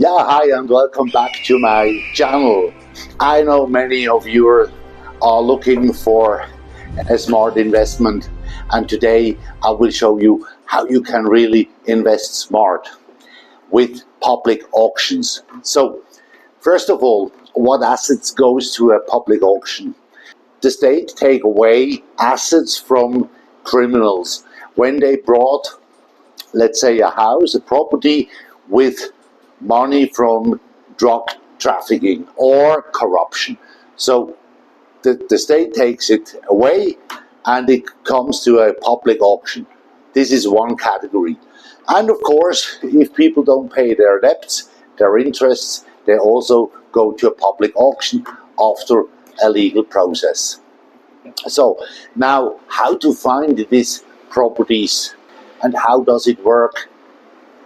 Yeah, hi and welcome back to my channel. I know many of you are looking for a smart investment, and today I will show you how you can really invest smart with public auctions. So, first of all, what assets goes to a public auction? The state take away assets from criminals when they brought, let's say, a house, a property with money from drug trafficking or corruption. So the state takes it away and it comes to a public auction. This is one category. And of course, if people don't pay their debts, their interests, they also go to a public auction after a legal process. So now, how to find these properties and how does it work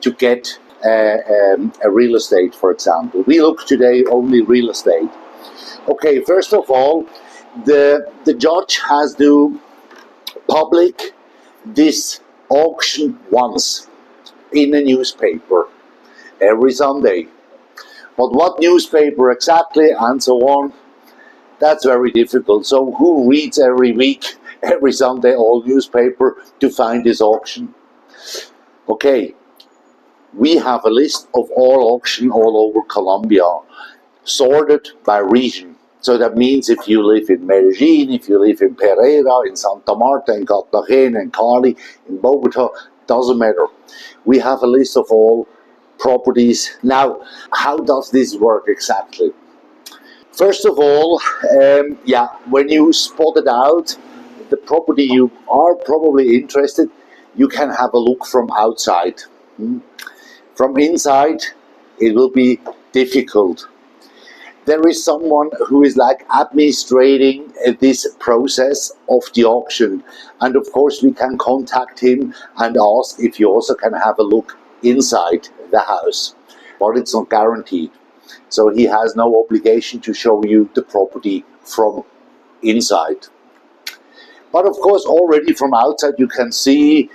to get a real estate, for example? We look today only real estate. Okay, first of all, the judge has to public this auction once in a newspaper every Sunday. But what newspaper exactly and so on, that's very difficult. So who reads every week, every Sunday, all newspaper to find this auction? Okay, we have a list of all auctions all over Colombia, sorted by region. So that means if you live in Medellin, if you live in Pereira, in Santa Marta, in Cartagena, in Cali, in Bogota, doesn't matter. We have a list of all properties. Now, how does this work exactly? First of all, when you spot it out, the property you are probably interested, you can have a look from outside. From inside, it will be difficult. There is someone who is like administrating this process of the auction. And of course, we can contact him and ask if you also can have a look inside the house. But it's not guaranteed. So he has no obligation to show you the property from inside. But of course, already from outside, you can see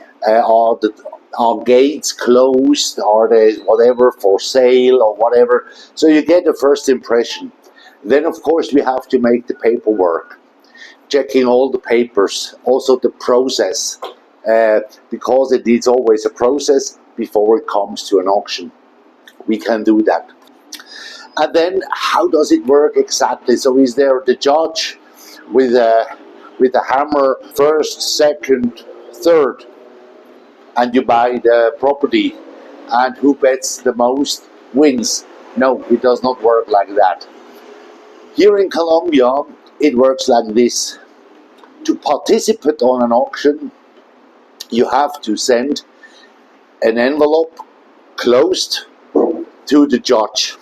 are gates closed? Are they whatever for sale or whatever? So you get the first impression. Then of course we have to make the paperwork, checking all the papers, also the process, because it needs always a process before it comes to an auction. We can do that. And then how does it work exactly? So is there the judge with a hammer, first, second, third, and you buy the property, and who bets the most wins? No, it does not work like that. Here in Colombia, it works like this. To participate on an auction, you have to send an envelope closed to the judge.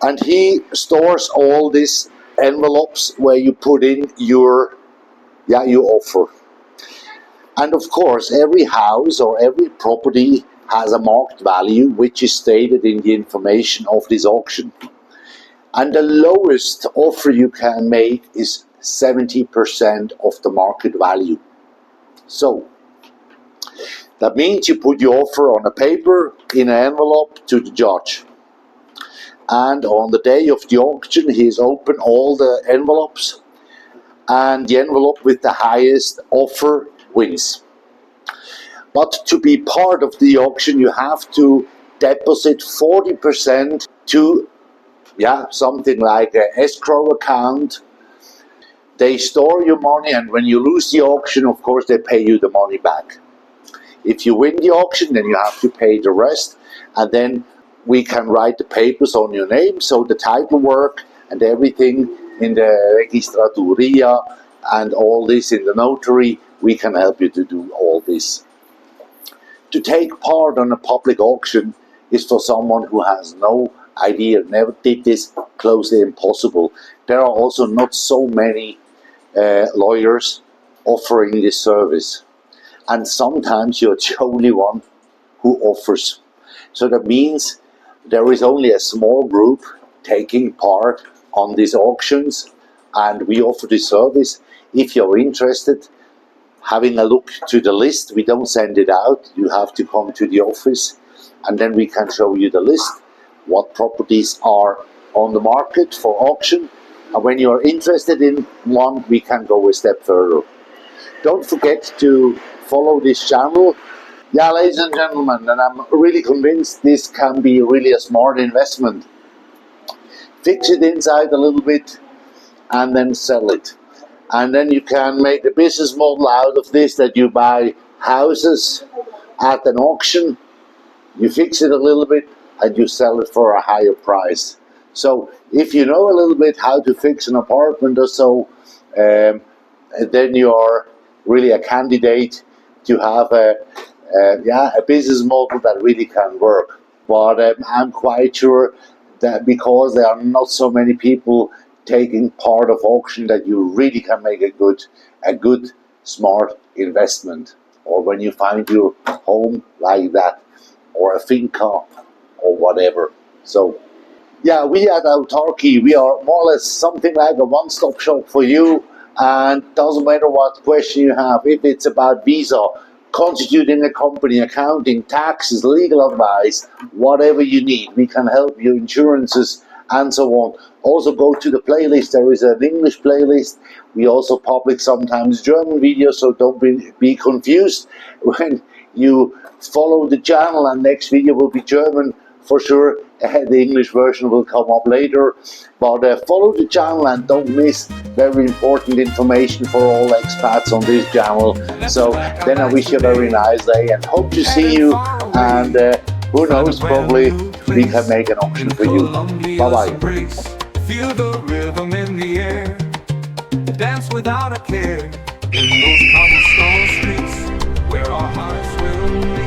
And he stores all these envelopes where you put in your offer. And of course, every house or every property has a marked value, which is stated in the information of this auction. And the lowest offer you can make is 70% of the market value. So, that means you put your offer on a paper in an envelope to the judge. And on the day of the auction, he's open all the envelopes, and the envelope with the highest offer wins. But to be part of the auction, you have to deposit 40% to something like an escrow account. They store your money, and when you lose the auction, of course, they pay you the money back. If you win the auction, then you have to pay the rest, and then we can write the papers on your name, so the title work and everything in the registraturia and all this in the notary, we can help you to do all this. To take part on a public auction is for someone who has no idea, never did this, closely impossible. There are also not so many lawyers offering this service. And sometimes you're the only one who offers. So that means there is only a small group taking part on these auctions, and we offer this service. If you're interested, having a look to the list, we don't send it out. You have to come to the office, and then we can show you the list. what properties are on the market for auction. And when you are interested in one, we can go a step further. Don't forget to follow this channel. Yeah, ladies and gentlemen, and I'm really convinced this can be really a smart investment. Fix it inside a little bit and then sell it. And then you can make a business model out of this, that you buy houses at an auction, you fix it a little bit, and you sell it for a higher price. So if you know a little bit how to fix an apartment or so, then you are really a candidate to have a business model that really can work. But I'm quite sure that because there are not so many people taking part of auction, that you really can make a good smart investment. Or when you find your home like that, or a finca or whatever. So yeah, we at Autarky, we are more or less something like a one-stop shop for you, and doesn't matter what question you have, if it's about visa, constituting a company, accounting, taxes, legal advice, whatever you need, we can help you, insurances and so on. Also go to the playlist, there is an English playlist. We also publish sometimes German videos, so don't be confused when you follow the channel, and next video will be German for sure. The English version will come up later, but follow the channel and don't miss very important information for all expats on this channel. So then I wish you a very nice day and hope to see you, and who knows, probably we can make an auction for you. Bye bye. Feel the rhythm in the air, dance without a care in those cobblestone streets where our hearts will meet.